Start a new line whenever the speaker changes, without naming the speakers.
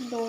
2